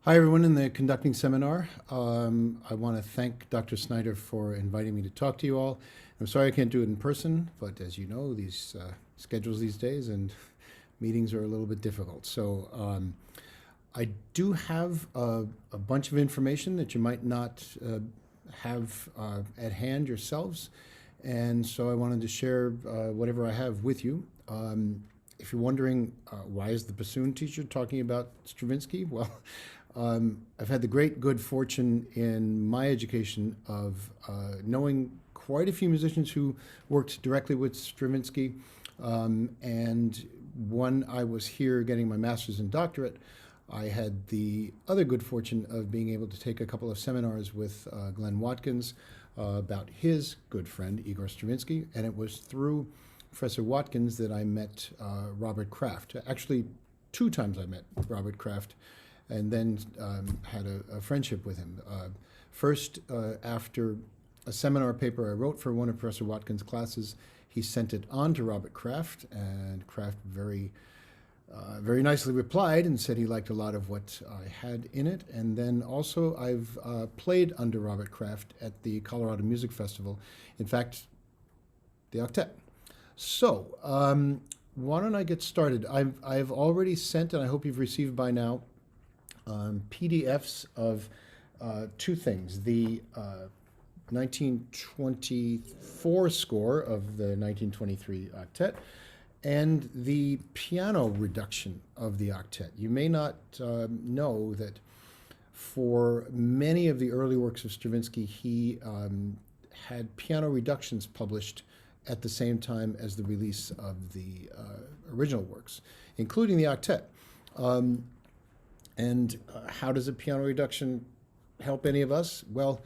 Hi, everyone in the conducting seminar. I want to thank Dr. Snyder for inviting me to talk to you all. I'm sorry I can't do it in person, but as you know, these schedules these days and meetings are a little bit difficult. So I do have a bunch of information that you might not have at hand yourselves, and so I wanted to share whatever I have with you. If you're wondering why is the bassoon teacher talking about Stravinsky, well, I've had the great good fortune in my education of knowing quite a few musicians who worked directly with Stravinsky. And when I was here getting my master's and doctorate, I had the other good fortune of being able to take a couple of seminars with Glenn Watkins about his good friend, Igor Stravinsky. And it was through Professor Watkins that I met Robert Kraft. Actually, two times I met Robert Kraft and then had a friendship with him. First, after a seminar paper I wrote for one of Professor Watkins' classes, he sent it on to Robert Kraft, and Kraft very nicely replied and said he liked a lot of what I had in it. And then also I've played under Robert Kraft at the Colorado Music Festival. In fact, the Octet. So why don't I get started? I've already sent, and I hope you've received by now, PDFs of two things. The 1924 score of the 1923 octet and the piano reduction of the octet. You may not know that for many of the early works of Stravinsky, he had piano reductions published at the same time as the release of the original works, including the octet. And how does a piano reduction help any of us? Well,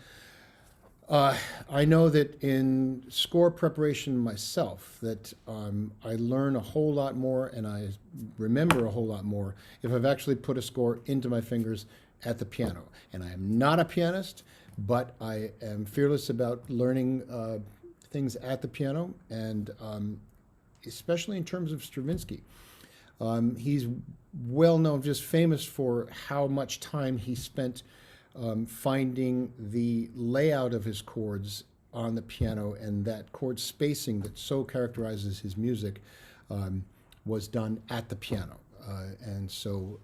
I know that in score preparation myself, that I learn a whole lot more and I remember a whole lot more if I've actually put a score into my fingers at the piano. And I am not a pianist, but I am fearless about learning things at the piano, and especially in terms of Stravinsky. He's well known, just famous for how much time he spent finding the layout of his chords on the piano, and that chord spacing that so characterizes his music was done at the piano. And so,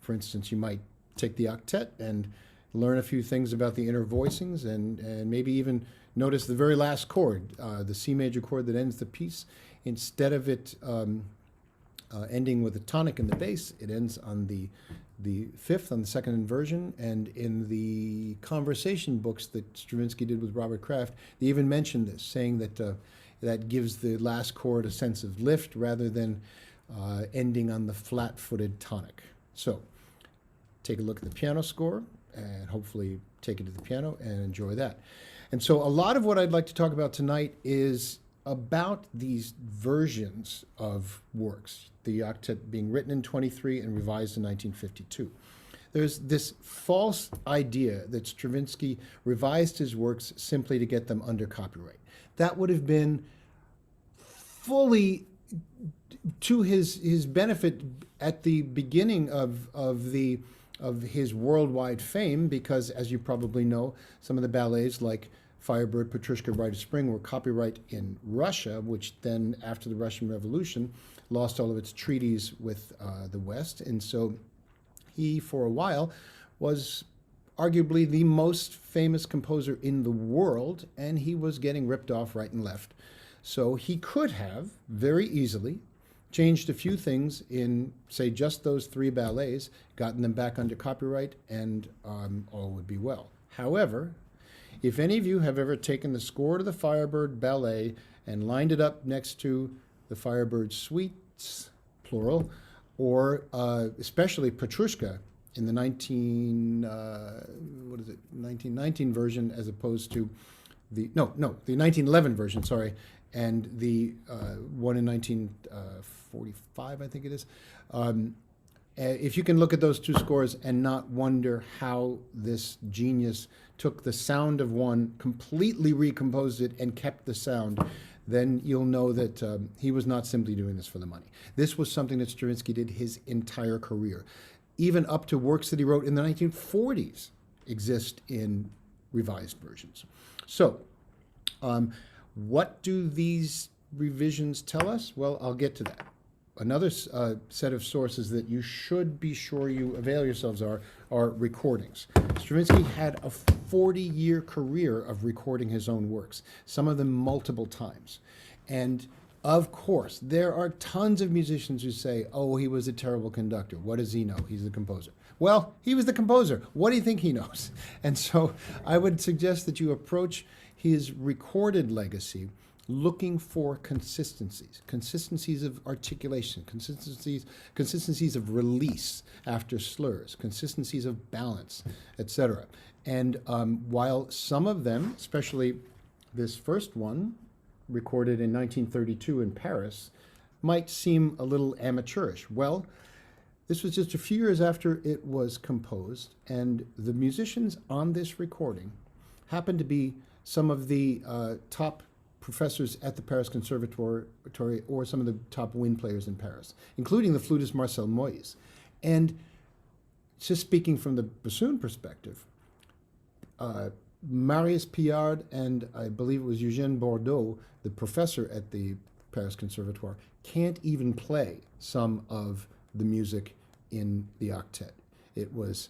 for instance, you might take the octet and learn a few things about the inner voicings, and maybe even notice the very last chord, the C major chord that ends the piece. Instead of it ending with a tonic in the bass, it ends on the fifth, on the second inversion. And in the conversation books that Stravinsky did with Robert Kraft, they even mention this, saying that that gives the last chord a sense of lift rather than ending on the flat-footed tonic. So take a look at the piano score and hopefully take it to the piano and enjoy that. And so a lot of what I'd like to talk about tonight is about these versions of works, the octet being written in 23 and revised in 1952. There's this false idea that Stravinsky revised his works simply to get them under copyright. That would have been fully to his benefit at the beginning of his worldwide fame, because, as you probably know, some of the ballets like Firebird, Petrushka, Rite of Spring were copyright in Russia, which then, after the Russian Revolution, lost all of its treaties with the West. And so he, for a while, was arguably the most famous composer in the world, and he was getting ripped off right and left. So he could have very easily changed a few things in, say, just those three ballets, gotten them back under copyright, and all would be well. However, if any of you have ever taken the score to the Firebird Ballet and lined it up next to the Firebird Suites, plural, or especially Petrushka in the 1919 version, as opposed to the 1911 version, sorry, and the one in 1945, I think it is. If you can look at those two scores and not wonder how this genius took the sound of one, completely recomposed it, and kept the sound, then you'll know that he was not simply doing this for the money. This was something that Stravinsky did his entire career. even up to works that he wrote in the 1940s, exist in revised versions. So, what do these revisions tell us? Well, I'll get to that. Another set of sources that you should be sure you avail yourselves are recordings. Stravinsky had a 40-year career of recording his own works, some of them multiple times. And of course, there are tons of musicians who say, oh, he was a terrible conductor. What does he know? He's the composer. Well, he was the composer. What do you think he knows? And so I would suggest that you approach his recorded legacy looking for consistencies of articulation, consistencies of release after slurs, consistencies of balance, etc. And while some of them, especially this first one, recorded in 1932 in Paris, might seem a little amateurish. Well, this was just a few years after it was composed, and the musicians on this recording happened to be some of the top professors at the Paris Conservatory or some of the top wind players in Paris, including the flutist Marcel Moyes. And just speaking from the bassoon perspective, Marius Piard and I believe it was Eugène Bordeaux, the professor at the Paris Conservatoire, can't even play some of the music in the octet. It was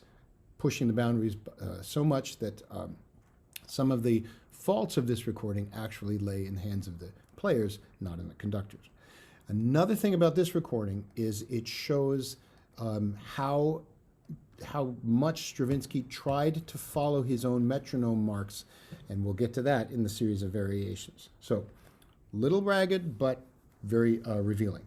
pushing the boundaries so much that some of the faults of this recording actually lay in the hands of the players, not in the conductors. Another thing about this recording is it shows how much Stravinsky tried to follow his own metronome marks, and we'll get to that in the series of variations. So, little ragged, but very revealing.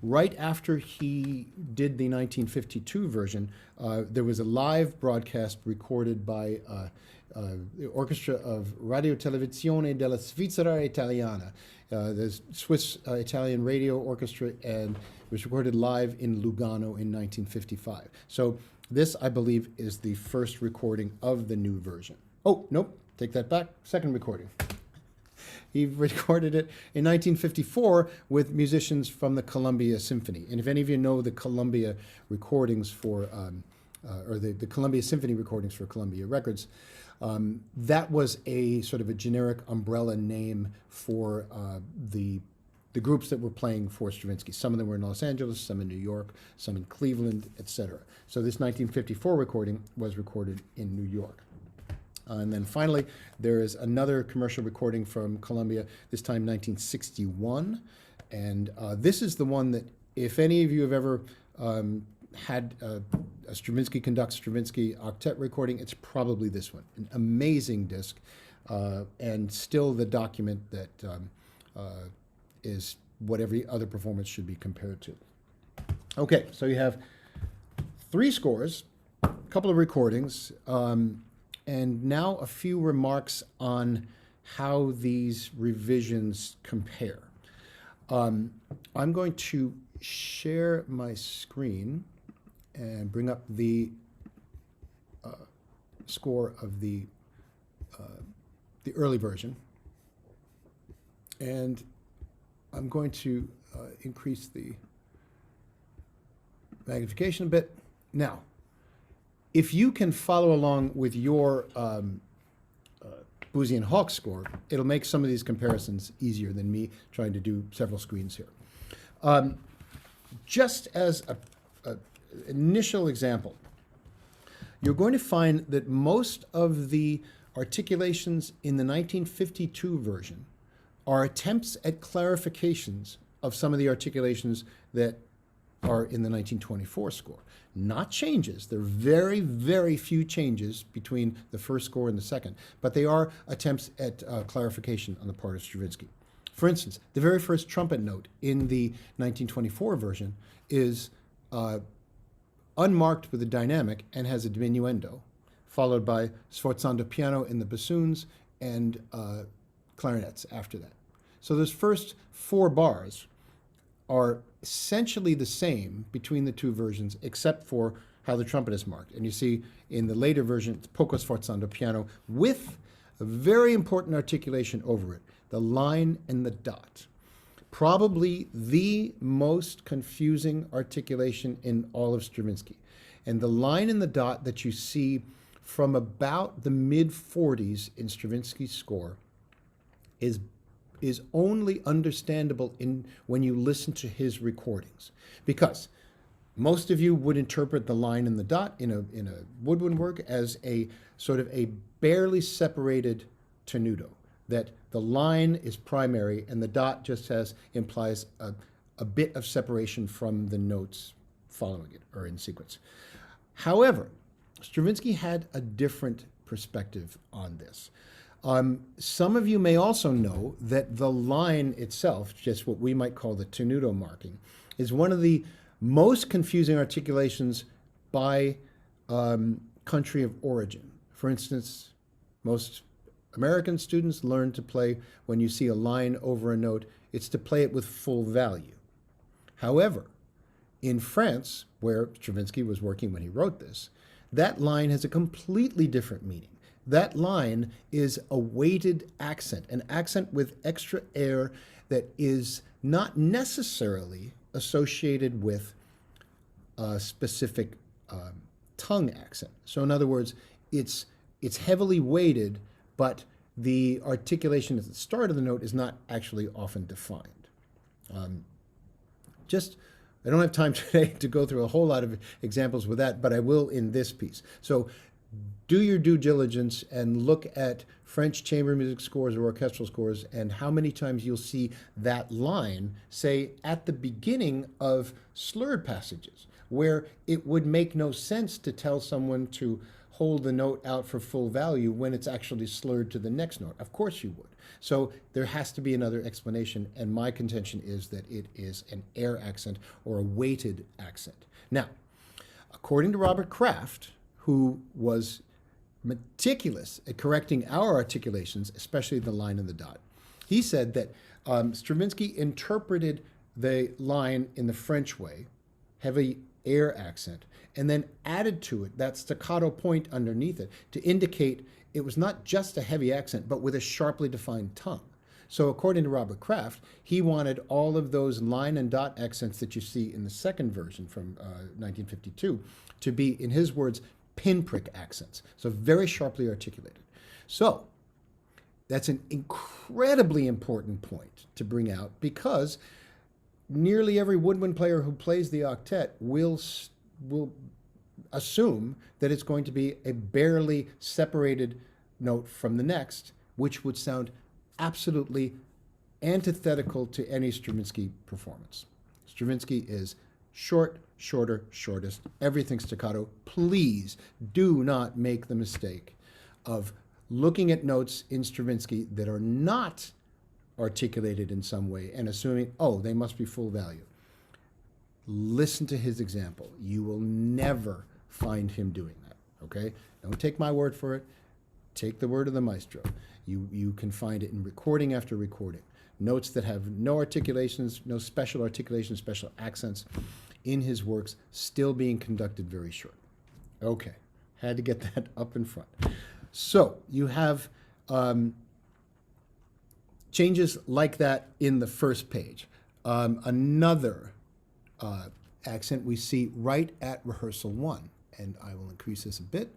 Right after he did the 1952 version, there was a live broadcast recorded by the orchestra of Radio Televisione della Svizzera Italiana, the Swiss Italian radio orchestra, and it was recorded live in Lugano in 1955. So this, I believe, is the first recording of the new version. Oh, nope, take that back, second recording. He recorded it in 1954 with musicians from the Columbia Symphony. And if any of you know the Columbia recordings for, or the Columbia Symphony recordings for Columbia Records, that was a sort of a generic umbrella name for the groups that were playing for Stravinsky. Some of them were in Los Angeles, some in New York, some in Cleveland, etc. So this 1954 recording was recorded in New York. And then finally, there is another commercial recording from Columbia, this time 1961. And this is the one that, if any of you have ever had a Stravinsky conducts Stravinsky octet recording, it's probably this one. An amazing disc, and still the document that is what every other performance should be compared to. Okay, so you have 3 scores, a couple of recordings, and now a few remarks on how these revisions compare. I'm going to share my screen and bring up the score of the early version. And I'm going to increase the magnification a bit. Now, if you can follow along with your Boozy and Hawk score, it'll make some of these comparisons easier than me trying to do several screens here. Just as an initial example, you're going to find that most of the articulations in the 1952 version are attempts at clarifications of some of the articulations that are in the 1924 score. Not changes. There are very, very few changes between the first score and the second, but they are attempts at clarification on the part of Stravinsky. For instance, the very first trumpet note in the 1924 version is unmarked with a dynamic and has a diminuendo, followed by sforzando piano in the bassoons and clarinets after that. So those first 4 bars are essentially the same between the 2 versions, except for how the trumpet is marked. And you see in the later version, it's poco sforzando piano with a very important articulation over it, the line and the dot. probably the most confusing articulation in all of Stravinsky. And the line in the dot that you see from about the mid-40s in Stravinsky's score is only understandable when you listen to his recordings. Because most of you would interpret the line in the dot in a woodwind work as a sort of a barely separated tenuto, that the line is primary and the dot just implies a bit of separation from the notes following it or in sequence. However, Stravinsky had a different perspective on this. Some of you may also know that the line itself, just what we might call the tenuto marking, is one of the most confusing articulations by country of origin. For instance, most American students learn to play, when you see a line over a note, it's to play it with full value. However, in France, where Stravinsky was working when he wrote this, that line has a completely different meaning. That line is a weighted accent, an accent with extra air that is not necessarily associated with a specific tongue accent. So in other words, it's heavily weighted, but the articulation at the start of the note is not actually often defined. I don't have time today to go through a whole lot of examples with that, but I will in this piece. So do your due diligence and look at French chamber music scores or orchestral scores and how many times you'll see that line, say, at the beginning of slurred passages, where it would make no sense to tell someone to hold the note out for full value when it's actually slurred to the next note. Of course you would. So there has to be another explanation, and my contention is that it is an air accent or a weighted accent. Now, according to Robert Kraft, who was meticulous at correcting our articulations, especially the line and the dot, he said that Stravinsky interpreted the line in the French way, heavy air accent, and then added to it that staccato point underneath it to indicate it was not just a heavy accent, but with a sharply defined tongue. So according to Robert Kraft, he wanted all of those line and dot accents that you see in the second version from 1952 to be, in his words, pinprick accents, so very sharply articulated. So that's an incredibly important point to bring out, because nearly every woodwind player who plays the octet will assume that it's going to be a barely separated note from the next, which would sound absolutely antithetical to any Stravinsky performance. Stravinsky is short, shorter, shortest, everything staccato. Please do not make the mistake of looking at notes in Stravinsky that are not articulated in some way and assuming, oh, they must be full value. Listen to his example. You will never find him doing that, okay? Don't take my word for it. Take the word of the maestro. You can find it in recording after recording. Notes that have no articulations, no special articulations, special accents in his works, still being conducted very short. Okay, had to get that up in front. So you have changes like that in the first page. Another accent we see right at rehearsal 1, and I will increase this a bit.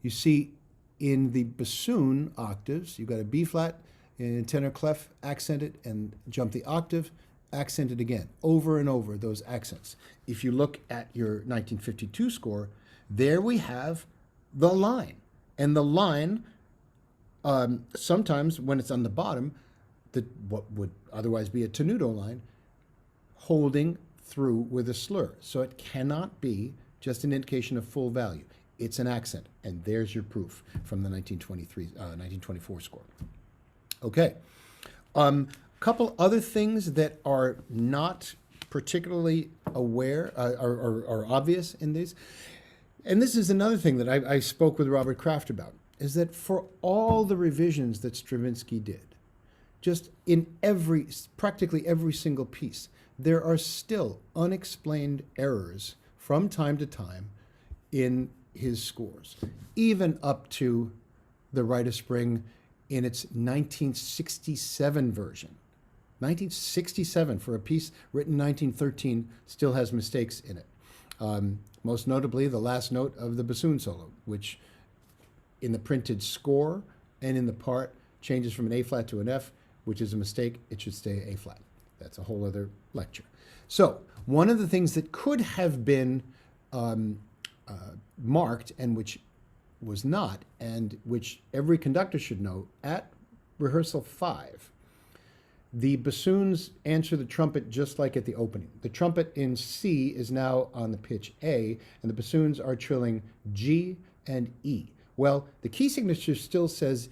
You see in the bassoon octaves, you've got a B flat and tenor clef accented and jump the octave, accented again, over and over those accents. If you look at your 1952 score, there we have the line. And the line, sometimes when it's on the bottom, what would otherwise be a tenuto line, holding through with a slur. So it cannot be just an indication of full value. It's an accent, and there's your proof from the 1924 score. Okay, couple other things that are not particularly aware or obvious in these, and this is another thing that I spoke with Robert Kraft about, is that for all the revisions that Stravinsky did, just in practically every single piece, there are still unexplained errors from time to time in his scores, even up to the Rite of Spring in its 1967 version. 1967 for a piece written in 1913 still has mistakes in it. Most notably, the last note of the bassoon solo, which in the printed score and in the part changes from an A flat to an F, which is a mistake. It should stay A flat. That's a whole other lecture. So one of the things that could have been marked and which was not, and which every conductor should know, at rehearsal 5, the bassoons answer the trumpet just like at the opening. The trumpet in C is now on the pitch A, and the bassoons are trilling G and E. Well, the key signature still says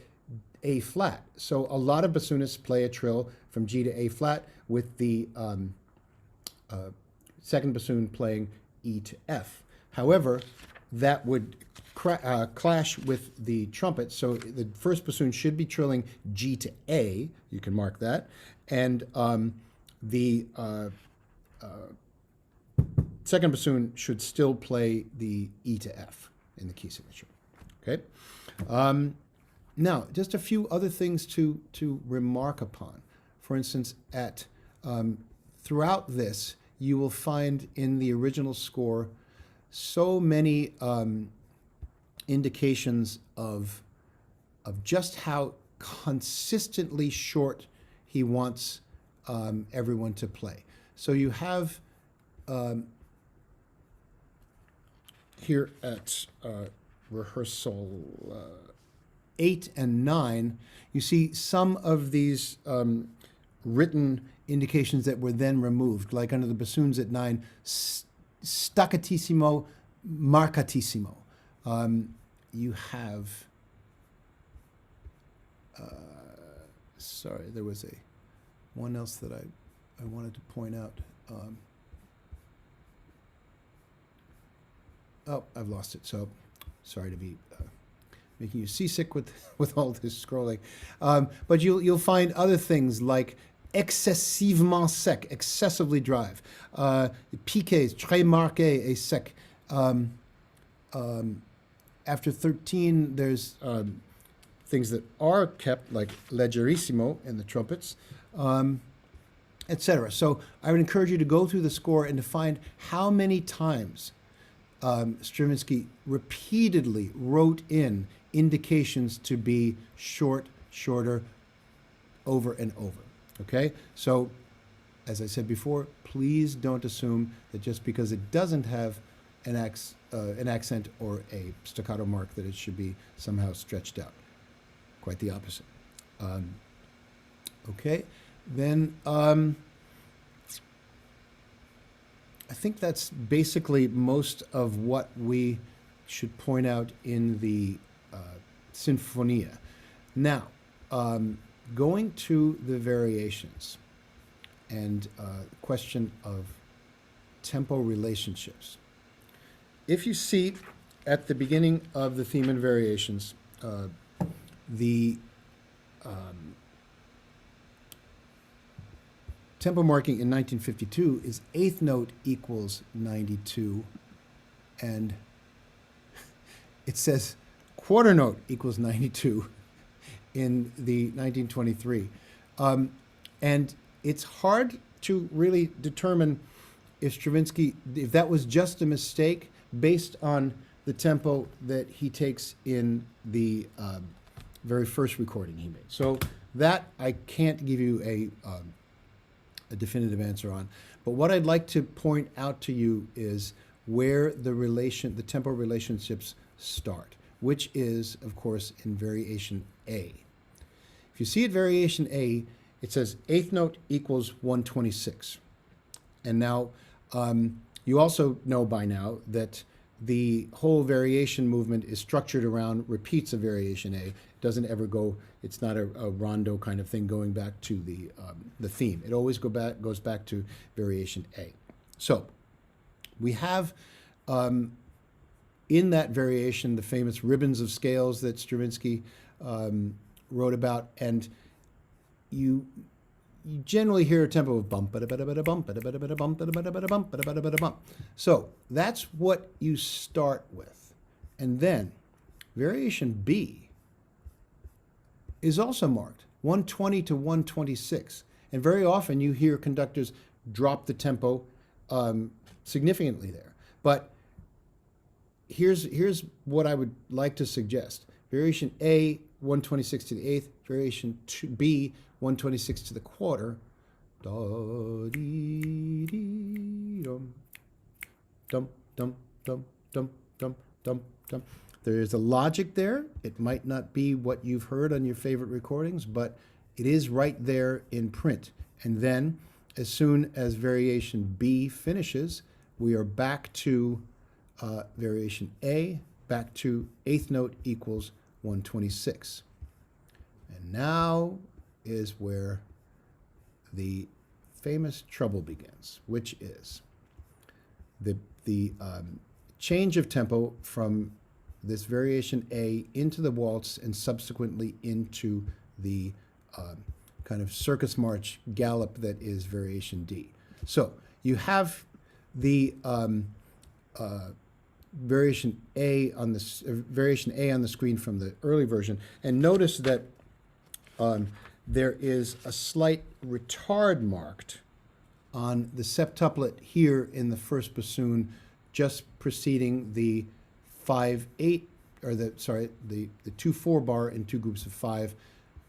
A flat, so a lot of bassoonists play a trill from G to A flat, with the second bassoon playing E to F. However, that would clash with the trumpet, so the first bassoon should be trilling G to A, you can mark that, and the second bassoon should still play the E to F in the key signature, okay? Now, just a few other things to remark upon. For instance, throughout this, you will find in the original score so many indications of just how consistently short he wants everyone to play. So you have here at rehearsal 8 and 9, you see some of these written indications that were then removed, like under the bassoons at 9, staccatissimo, marcatissimo. You have, sorry, there was one else that I wanted to point out. Oh, I've lost it, so sorry to be making you seasick with all this scrolling. But you'll find other things like excessivement sec, excessively drive. Piqués, très marqué et sec. After 13, there's things that are kept, like leggerissimo in the trumpets, etc. So I would encourage you to go through the score and to find how many times Stravinsky repeatedly wrote in indications to be short, shorter, over and over. Okay? So, as I said before, please don't assume that just because it doesn't have an accent or a staccato mark that it should be somehow stretched out. Quite the opposite. Okay? Then I think that's basically most of what we should point out in the Sinfonia. Now, going to the variations and question of tempo relationships. If you see at the beginning of the theme and variations, the tempo marking in 1952 is eighth note equals 92, and it says quarter note equals 92 in the 1923. And it's hard to really determine if Stravinsky, if that was just a mistake based on the tempo that he takes in the very first recording he made. So that I can't give you a definitive answer on. But what I'd like to point out to you is where the tempo relationships start, which is, of course, in variation A. If you see at variation A, it says eighth note equals 126. And now, you also know by now that the whole variation movement is structured around repeats of variation A. It doesn't ever go, it's not a rondo kind of thing going back to the theme. It always goes back to variation A. So we have in that variation the famous ribbons of scales that Stravinsky wrote about, and you generally hear a tempo of bump, bada bada bada bump, bada bada bada bump, bada bada bada bump, bada bada bada bump. So that's what you start with. And then variation B is also marked 120 to 126. And very often you hear conductors drop the tempo significantly there. But here's what I would like to suggest. Variation A, 126 to the eighth. Variation B, 126 to the quarter. Da, dee, dee, dum, dum, dum, dum, dum, dum, dum, dum. There is a logic there. It might not be what you've heard on your favorite recordings, but it is right there in print. And then, as soon as variation B finishes, we are back to variation A, back to eighth note equals 126. And now is where the famous trouble begins, which is the change of tempo from this variation A into the waltz and subsequently into the kind of circus march gallop that is variation D. So you have the variation A on the screen from the early version, and notice that there is a slight retard marked on the septuplet here in the first bassoon, just preceding the 5/8, or the 2/4 bar in two groups of five,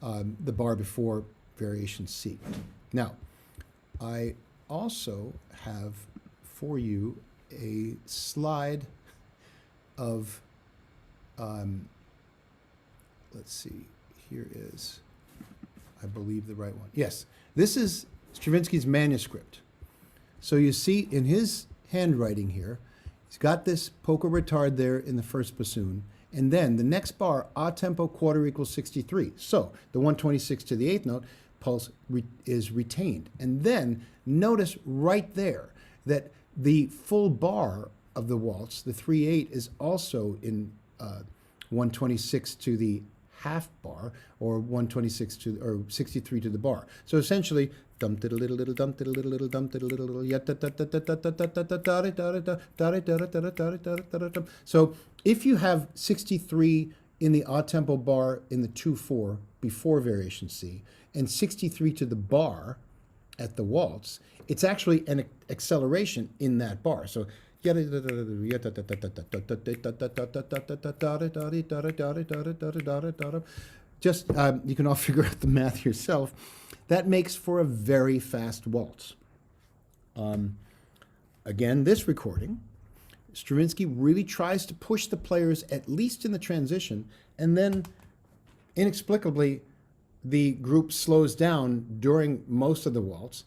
the bar before variation C. Now, I also have for you a slide of, let's see, here is, I believe, the right one. Yes, this is Stravinsky's manuscript. So you see in his handwriting here, he's got this polka retard there in the first bassoon, and then the next bar, a tempo quarter equals 63. So the 126 to the eighth note pulse is retained. And then notice right there that the full bar of the waltz, the 3/8, is also in 126 to the half bar, or 126 to, or 63 to the bar. So essentially, dum diddle little little dum diddle little little dum diddle little little yet. So if you have 63 in the odd tempo bar in the 2/4 before variation C, and 63 to the bar at the waltz, it's actually an acceleration in that bar. So just you can all figure out the math yourself. That makes for a very fast waltz. Again, this recording, Stravinsky really tries to push the players, at least in the transition, and then inexplicably the group slows down during most of the waltz.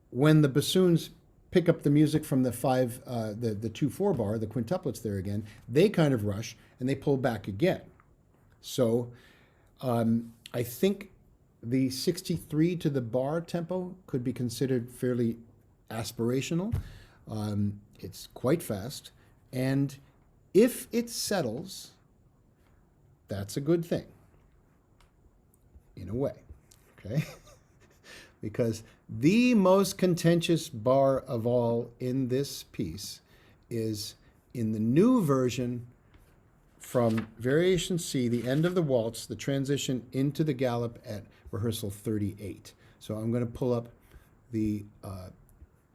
When the bassoons pick up the music from the 2/4 bar, the quintuplets there again, they kind of rush and they pull back again. So I think the 63 to the bar tempo could be considered fairly aspirational. It's quite fast, and if it settles, that's a good thing, in a way, okay? Because the most contentious bar of all in this piece is in the new version from variation C, the end of the waltz, the transition into the gallop at rehearsal 38. So I'm going to pull up the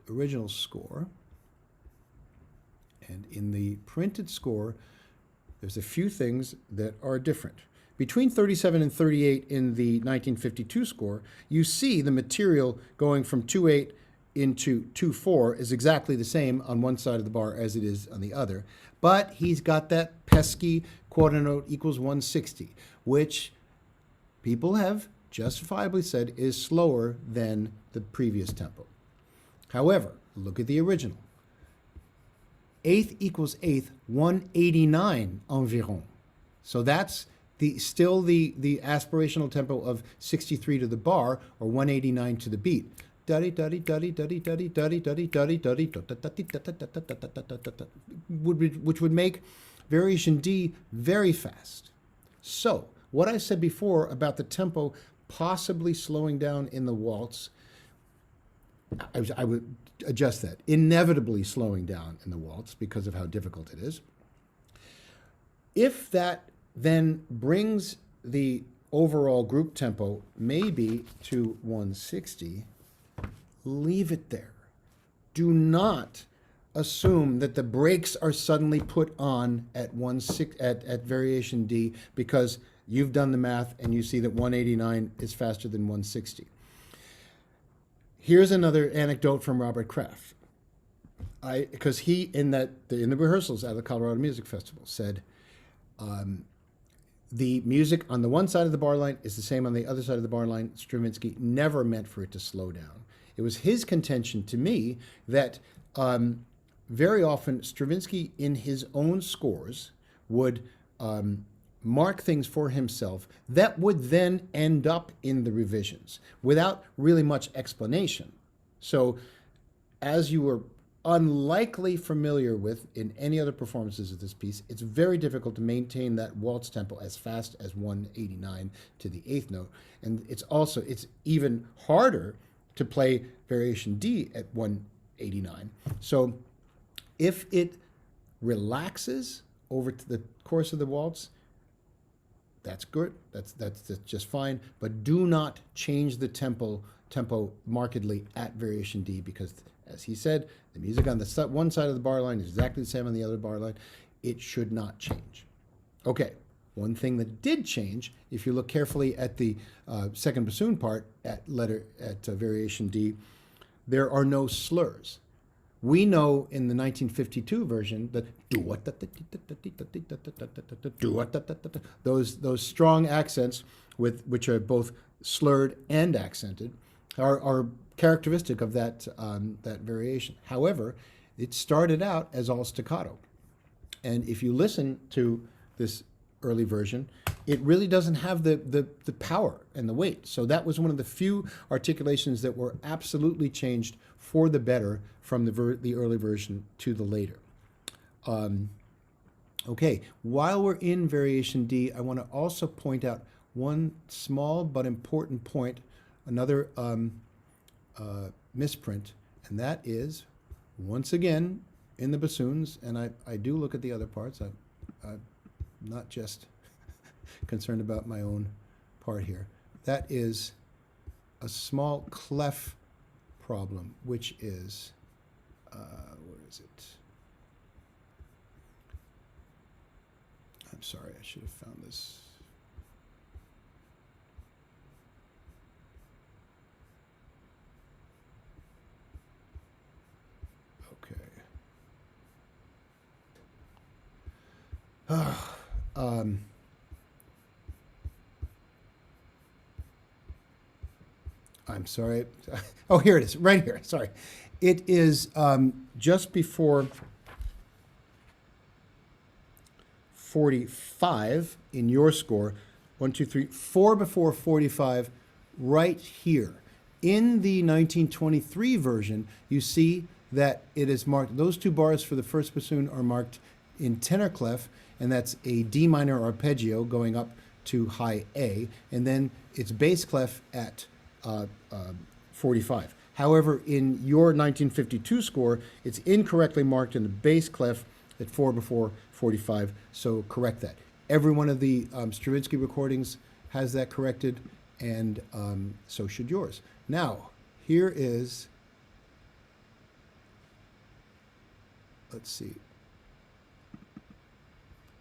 original score. And in the printed score, there's a few things that are different. Between 37 and 38 in the 1952 score, you see the material going from 2/8 into 2/4 is exactly the same on one side of the bar as it is on the other. But he's got that pesky quarter note equals 160, which people have justifiably said is slower than the previous tempo. However, look at the original. Eighth equals eighth, 189 environ. So that's still the aspirational tempo of 63 to the bar, or 189 to the beat. Which would make variation D very fast. So what I said before about the tempo possibly slowing down in the waltz, I would adjust that. Inevitably slowing down in the waltz because of how difficult it is. If that then brings the overall group tempo may be to 160, leave it there. Do not assume that the brakes are suddenly put on at at variation D because you've done the math and you see that 189 is faster than 160. Here's another anecdote from Robert Kraft. Because he in the rehearsals at the Colorado Music Festival said, the music on the one side of the bar line is the same on the other side of the bar line. Stravinsky never meant for it to slow down. It was his contention to me that very often Stravinsky in his own scores would mark things for himself that would then end up in the revisions without really much explanation. So as you were unlikely familiar with in any other performances of this piece, it's very difficult to maintain that waltz tempo as fast as 189 to the eighth note. And it's even harder to play variation D at 189. So if it relaxes over to the course of the waltz, that's good. That's just fine. But do not change the tempo markedly at variation D because, as he said, the music on the one side of the bar line is exactly the same on the other bar line. It should not change. Okay, one thing that did change, if you look carefully at the second bassoon part at variation D, there are no slurs. We know in the 1952 version that those strong accents which are both slurred and accented are characteristic of that variation. However, it started out as all staccato. And if you listen to this early version, it really doesn't have the power and the weight. So that was one of the few articulations that were absolutely changed for the better from the early version to the later. Okay, while we're in variation D, I want to also point out one small but important point, another misprint, and that is, once again, in the bassoons, and I do look at the other parts. I'm not just concerned about my own part here. That is a small clef problem, which is, where is it? I'm sorry, I should have found this. I'm sorry. Oh, here it is, right here. Sorry. It is just before 45 in your score. 1, 2, 3, 4 before 45, right here. In the 1923 version, you see that it is marked, those two bars for the first bassoon are marked in tenor clef, and that's a D minor arpeggio going up to high A, and then it's bass clef at 45. However, in your 1952 score, it's incorrectly marked in the bass clef at 4 before 45, so correct that. Every one of the Stravinsky recordings has that corrected, and so should yours. Now, here is, let's see,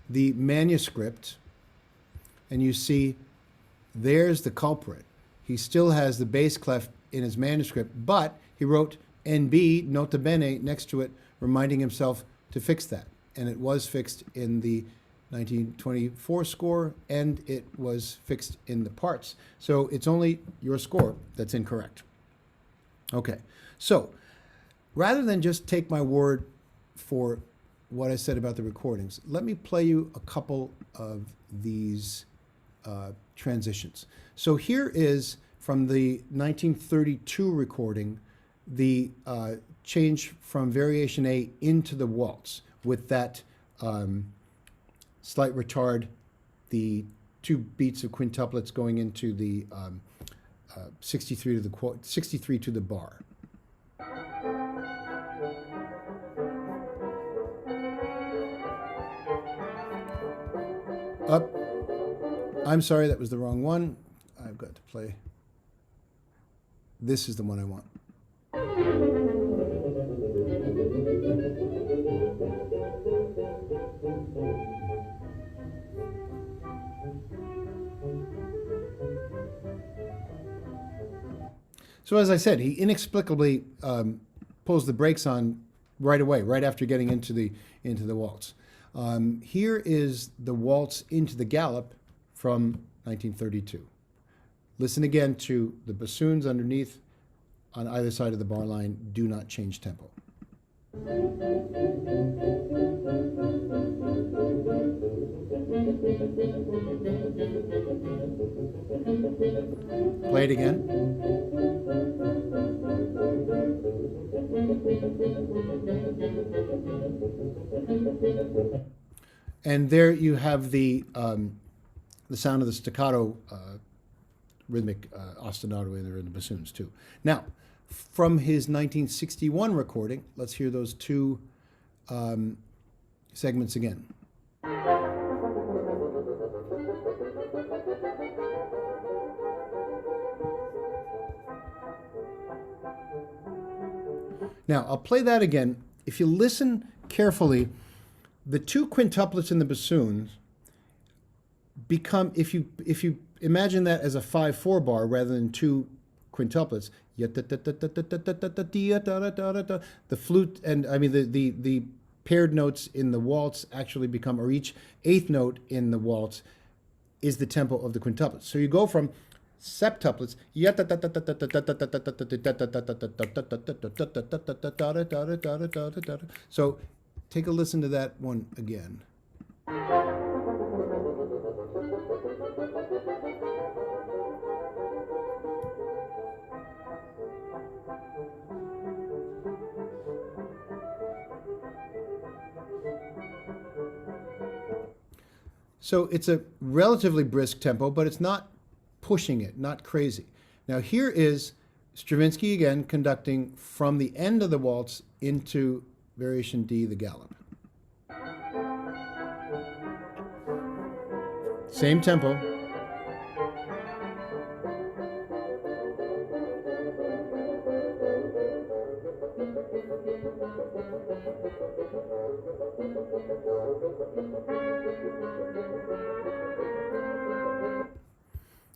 the manuscript, and you see there's the culprit. He still has the bass clef in his manuscript, but he wrote NB, nota bene, next to it, reminding himself to fix that. And it was fixed in the 1924 score, and it was fixed in the parts. So it's only your score that's incorrect. Okay, so rather than just take my word for what I said about the recordings, let me play you a couple of these transitions. So here is from the 1932 recording, the change from variation A into the waltz with that slight retard, the 2 beats of quintuplets going into the 63 to the bar. Up, I'm sorry, that was the wrong one. I've got to play. This is the one I want. So as I said, he inexplicably pulls the brakes on right away, right after getting into the waltz. Here is the waltz into the gallop from 1932. Listen again to the bassoons underneath on either side of the bar line. Do not change tempo. Play it again. And there you have the sound of the staccato rhythmic ostinato in there in the bassoons too. Now, from his 1961 recording, let's hear those two segments again. Now, I'll play that again. If you listen carefully, the two quintuplets in the bassoons become, if you imagine that as a 5/4 bar rather than two quintuplets, the flute and the paired notes in the waltz actually become, or each eighth note in the waltz is the tempo of the quintuplets. So you go from septuplets. So take a listen to that one again. So it's a relatively brisk tempo, but it's not pushing it, not crazy. Now here is Stravinsky again conducting from the end of the waltz into Variation D, the gallop. Same tempo.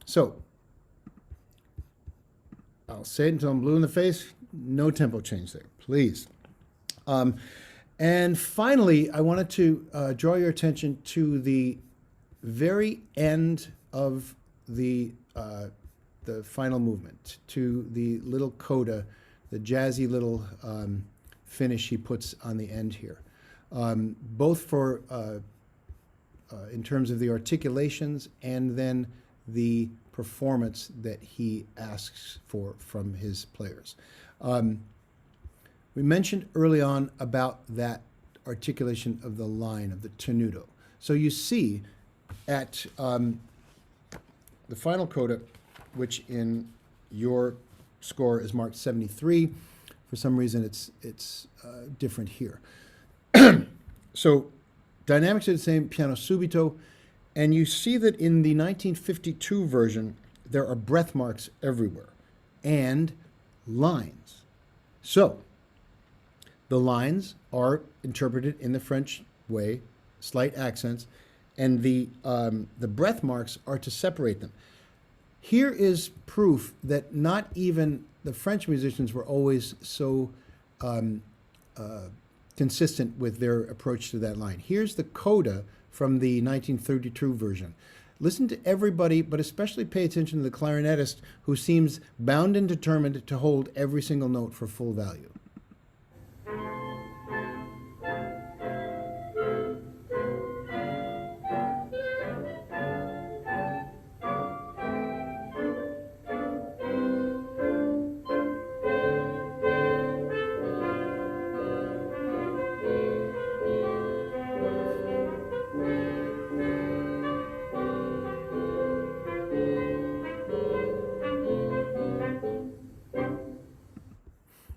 So, I'll say it until I'm blue in the face. No tempo change there, please. And finally, I wanted to draw your attention to the very end of the final movement, to the little coda, the jazzy little finish he puts on the end here, both for in terms of the articulations and then the performance that he asks for from his players. We mentioned early on about that articulation of the line, of the tenuto. So you see at the final coda, which in your score is marked 73, for some reason it's different here. So dynamics are the same, piano subito, and you see that in the 1952 version, there are breath marks everywhere and lines. So the lines are interpreted in the French way, slight accents, and the breath marks are to separate them. Here is proof that not even the French musicians were always so consistent with their approach to that line. Here's the coda from the 1932 version. Listen to everybody, but especially pay attention to the clarinetist, who seems bound and determined to hold every single note for full value.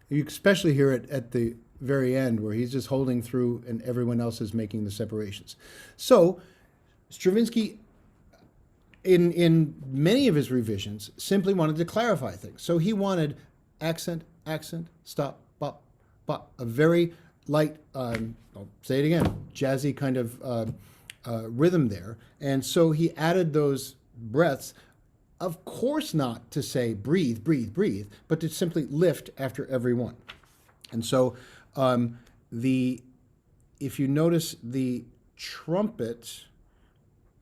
You especially hear it at the very end where he's just holding through and everyone else is making the separations. So Stravinsky in many of his revisions, simply wanted to clarify things. So he wanted accent, accent, stop, bop, bop, a very light, I'll say it again, jazzy kind of rhythm there. And so he added those breaths, of course not to say breathe, breathe, breathe, but to simply lift after every one. And so if you notice the trumpet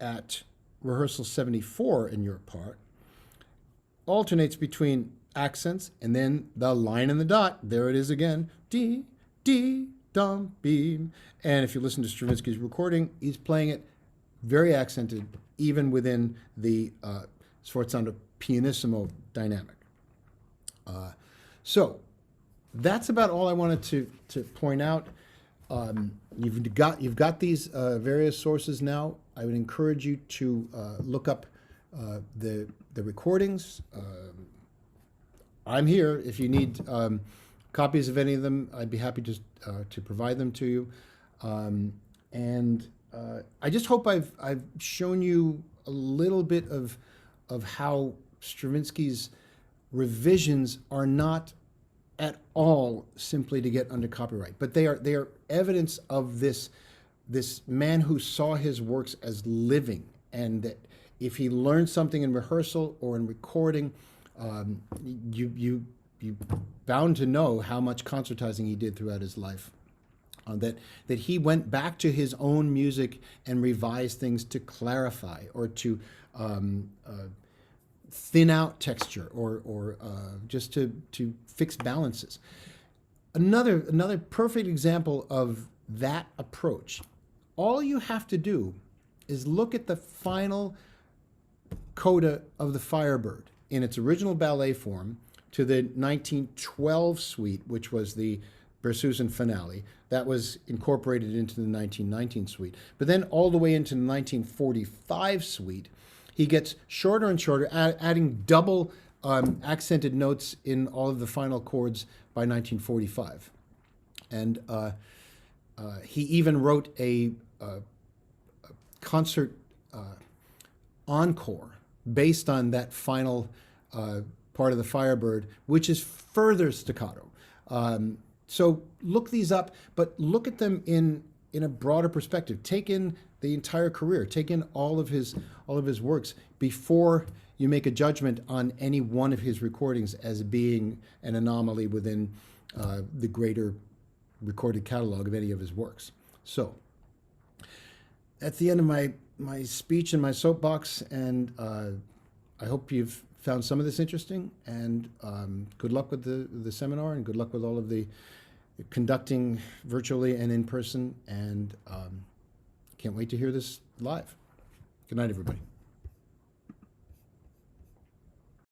at rehearsal 74 in your part alternates between accents and then the line and the dot. There it is again. D, D, dum, beam. And if you listen to Stravinsky's recording, he's playing it very accented, even within the sforzando pianissimo dynamic. So that's about all I wanted to point out. You've got these various sources now. I would encourage you to look up the recordings. I'm here if you need copies of any of them. I'd be happy to provide them to you. And I just hope I've shown you a little bit of how Stravinsky's revisions are not at all simply to get under copyright, but they are evidence of this man who saw his works as living, and that if he learned something in rehearsal or in recording, you bound to know how much concertizing he did throughout his life. That he went back to his own music and revised things to clarify or to thin out texture or just to fix balances. Another perfect example of that approach. All you have to do is look at the final coda of the Firebird in its original ballet form to the 1912 suite, which was the Bassoon finale. That was incorporated into the 1919 suite. But then all the way into the 1945 suite, he gets shorter and shorter, adding double accented notes in all of the final chords by 1945. And he even wrote a concert encore based on that final part of the Firebird, which is further staccato. So look these up, but look at them in a broader perspective. Take in the entire career. Take in all of his works before you make a judgment on any one of his recordings as being an anomaly within the greater recorded catalog of any of his works. So that's the end of my speech and my soapbox, and I hope you've found some of this interesting, and good luck with the seminar, and good luck with all of the conducting virtually and in person, and can't wait to hear this live. Good night, everybody.